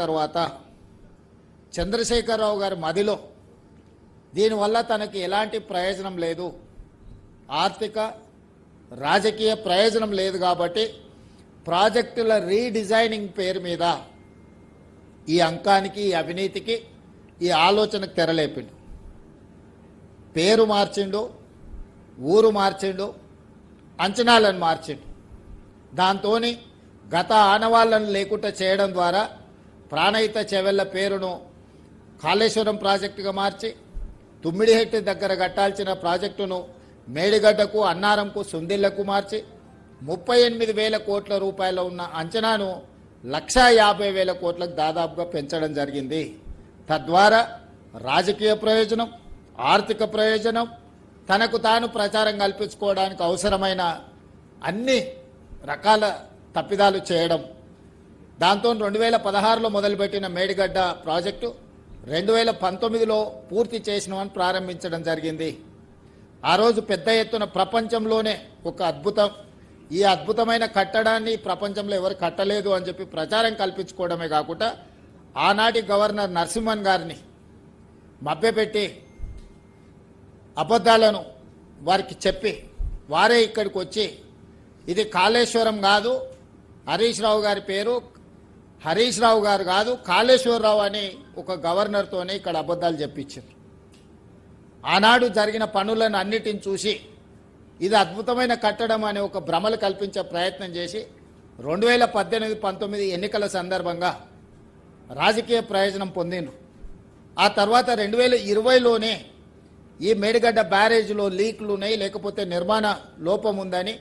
తర్వాత చంద్రశేఖరరావు గారి మదిలో దీనివల్ల తనకి ఎలాంటి ప్రయోజనం లేదు, ఆర్థిక రాజకీయ ప్రయోజనం లేదు కాబట్టి ప్రాజెక్టుల రీడిజైనింగ్ పేరు మీద ఈ అంకానికి, ఈ అవినీతికి, ఈ ఆలోచనకు తెరలేపిండు. పేరు మార్చిండు, ఊరు మార్చిండు, అంచనాలను మార్చిండు. దాంతో గత ఆనవాళ్లను లేకుండా చేయడం ద్వారా ప్రాణహిత చెవెళ్ల పేరును కాళేశ్వరం ప్రాజెక్టుగా మార్చి, తుమ్మిడిహెట్టి దగ్గర కట్టాల్సిన ప్రాజెక్టును మేడిగడ్డకు, అన్నారంకు, సుందిళ్లకు మార్చి 38,000 కోట్ల రూపాయలు ఉన్న అంచనాను 1,50,000 కోట్లకు దాదాపుగా పెంచడం జరిగింది. తద్వారా రాజకీయ ప్రయోజనం, ఆర్థిక ప్రయోజనం, తనకు తాను ప్రచారం కల్పించుకోవడానికి అవసరమైన అన్ని రకాల తప్పిదాలు చేయడం. దాంతో 2016లో మొదలుపెట్టిన మేడిగడ్డ ప్రాజెక్టు 2019లో పూర్తి చేసినామని ప్రారంభించడం జరిగింది. ఆ రోజు పెద్ద ఎత్తున ప్రపంచంలోనే ఒక అద్భుతం, ఈ అద్భుతమైన కట్టడాన్ని ప్రపంచంలో ఎవరు కట్టలేదు అని చెప్పి ప్రచారం కల్పించుకోవడమే కాకుండా ఆనాటి గవర్నర్ నరసింహన్ గారిని మభ్యపెట్టి అబద్ధాలను వారికి చెప్పి వారే ఇక్కడికి వచ్చి ఇది కాళేశ్వరం కాదు, హరీష్ రావు గారి పేరు హరీష్ రావు గారు కాదు, కాళేశ్వరరావు అని ఒక గవర్నర్తోనే ఇక్కడ అబద్ధాలు చెప్పించారు. ఆనాడు జరిగిన పనులను అన్నిటిని చూసి ఇది అద్భుతమైన కట్టడం అనే ఒక భ్రమలు కల్పించే ప్రయత్నం చేసి 2018-19 ఎన్నికల సందర్భంగా రాజకీయ ప్రయోజనం పొందిండ్రు. ఆ తర్వాత 2020లోనే ఈ మేడిగడ్డ బ్యారేజ్లో లీక్లు ఉన్నాయి, లేకపోతే నిర్మాణ లోపం ఉందని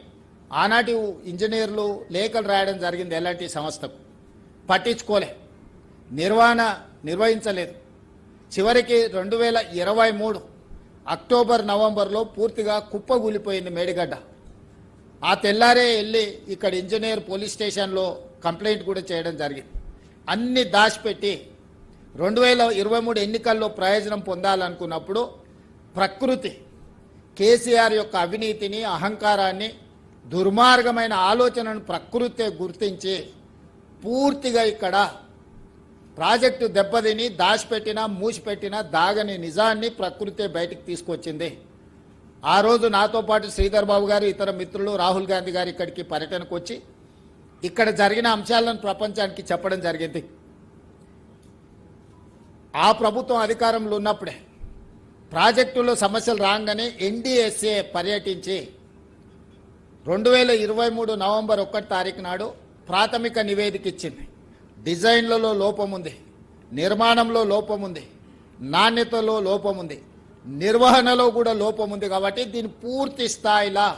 ఆనాటి ఇంజనీర్లు లేఖలు రాయడం జరిగింది. ఎలాంటి సంస్థకు పట్టించుకోలే, నిర్వహించలేదు. చివరికి 2023 అక్టోబర్, నవంబర్లో పూర్తిగా కుప్పగూలిపోయింది మేడిగడ్డ. ఆ తెల్లారే వెళ్ళి ఇక్కడ ఇంజనీర్ పోలీస్ స్టేషన్లో కంప్లైంట్ కూడా చేయడం జరిగింది. అన్ని దాచిపెట్టి 2023 ఎన్నికల్లో ప్రయోజనం పొందాలనుకున్నప్పుడు ప్రకృతి కేసీఆర్ యొక్క అవినీతిని, అహంకారాన్ని, దుర్మార్గమైన ఆలోచనను ప్రకృతే గుర్తించి పూర్తిగా ఇక్కడ ప్రాజెక్టు దెబ్బతిని దాచిపెట్టిన, మూసిపెట్టిన దాగని నిజాన్ని ప్రకృతే బయటికి తీసుకొచ్చింది. ఆ రోజు నాతో పాటు శ్రీధర్ బాబు గారు, ఇతర మిత్రులు, రాహుల్ గాంధీ గారు ఇక్కడికి పర్యటనకు వచ్చి ఇక్కడ జరిగిన అంశాలను ప్రపంచానికి చెప్పడం జరిగింది. ఆ ప్రభుత్వం అధికారంలో ఉన్నప్పుడే ప్రాజెక్టులో సమస్యలు రాగానే ఎన్డీఎస్ఏ పర్యటించి 2023 నవంబర్ 1 తారీఖు నాడు ప్రాథమిక నివేదిక ఇచ్చింది. డిజైన్లలో లోపం ఉంది, నిర్మాణంలో లోపం ఉంది, నాణ్యతలో లోపం ఉంది, నిర్వహణలో కూడా లోపం ఉంది. కాబట్టి దీన్ని పూర్తి స్థాయిలో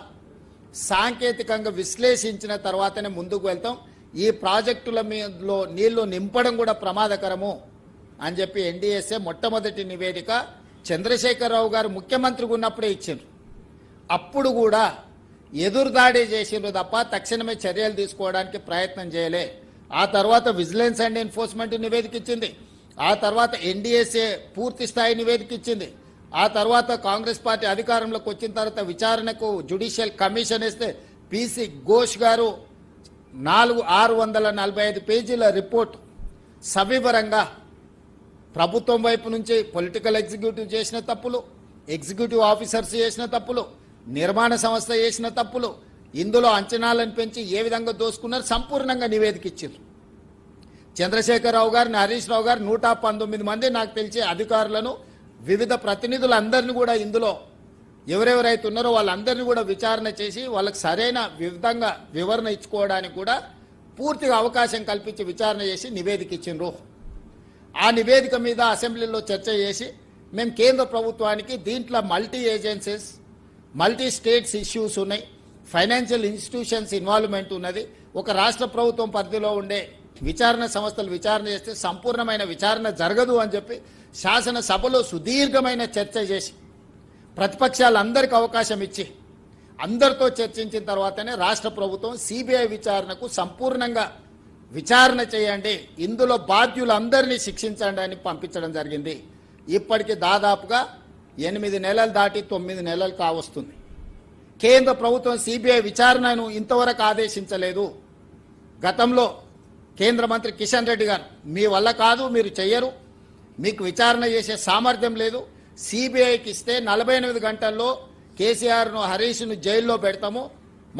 సాంకేతికంగా విశ్లేషించిన తర్వాతనే ముందుకు వెళ్తాం. ఈ ప్రాజెక్టుల మీదలో నీళ్లు నింపడం కూడా ప్రమాదకరము అని చెప్పి ఎన్డీఎస్ఏ మొట్టమొదటి నివేదిక చంద్రశేఖరరావు గారు ముఖ్యమంత్రిగా ఉన్నప్పుడే ఇచ్చిండ్రు. అప్పుడు కూడా ఎదురుదాడి చేసిండ్రు తప్ప తక్షణమే చర్యలు తీసుకోవడానికి ప్రయత్నం చేయలే. ఆ తర్వాత విజిలెన్స్ అండ్ ఎన్ఫోర్స్మెంట్ నివేదిక ఇచ్చింది. ఆ తర్వాత ఎన్డీఎస్ఏ పూర్తి స్థాయి నివేదిక ఇచ్చింది. ఆ తర్వాత కాంగ్రెస్ పార్టీ అధికారంలోకి వచ్చిన తర్వాత విచారణకు జ్యుడిషియల్ కమిషన్ వేస్తే పీసీ ఘోష్ గారు 645 పేజీల రిపోర్ట్ సవివరంగా ప్రభుత్వం వైపు నుంచి పొలిటికల్ ఎగ్జిక్యూటివ్ చేసిన తప్పులు, ఎగ్జిక్యూటివ్ ఆఫీసర్స్ చేసిన తప్పులు, నిర్మాణ సంస్థ చేసిన తప్పులు, ఇందులో అంచనాలను పెంచి ఏ విధంగా దోసుకున్నారు సంపూర్ణంగా నివేదిక ఇచ్చారు. చంద్రశేఖరరావు గారిని, హరీష్ రావు గారు 119 మంది నాకు తెలిసి అధికారులను, వివిధ ప్రతినిధులందరినీ కూడా ఇందులో ఎవరెవరైతే ఉన్నారో వాళ్ళందరినీ కూడా విచారణ చేసి వాళ్ళకి సరైన విధంగా వివరణ ఇచ్చుకోవడానికి కూడా పూర్తిగా అవకాశం కల్పించి విచారణ చేసి నివేదిక ఇచ్చిండ్రు. ఆ నివేదిక మీద అసెంబ్లీలో చర్చ చేసి మేము కేంద్ర ప్రభుత్వానికి దీంట్లో multi agencies, multi states issues ఉన్నాయి, ఫైనాన్షియల్ ఇన్స్టిట్యూషన్స్ ఇన్వాల్వ్మెంట్ ఉన్నది, ఒక రాష్ట్ర ప్రభుత్వం పరిధిలో ఉండే విచారణ సంస్థలు విచారణ చేస్తే సంపూర్ణమైన విచారణ జరగదు అని చెప్పి శాసనసభలో సుదీర్ఘమైన చర్చ చేసి ప్రతిపక్షాలందరికీ అవకాశం ఇచ్చి అందరితో చర్చించిన తర్వాతనే రాష్ట్ర ప్రభుత్వం సిబిఐ విచారణకు సంపూర్ణంగా విచారణ చేయండి, ఇందులో బాధ్యులందరినీ శిక్షించండి అని పంపించడం జరిగింది. ఇప్పటికి దాదాపుగా 8 నెలలు దాటి 9 నెలలు కావస్తుంది. కేంద్ర ప్రభుత్వం సిబిఐ విచారణను ఇంతవరకు ఆదేశించలేదు. గతంలో కేంద్ర మంత్రి కిషన్ రెడ్డి గారు, మీ వల్ల కాదు, మీరు చెయ్యరు, మీకు విచారణ చేసే సామర్థ్యం లేదు, సిబిఐకి ఇస్తే 48 గంటల్లో కేసీఆర్ను హరీష్ను జైల్లో పెడతాము,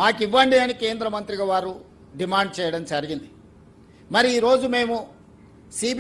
మాకు ఇవ్వండి అని కేంద్ర మంత్రిగా వారు డిమాండ్ చేయడం జరిగింది. మరి ఈరోజు మేము సిబిఐ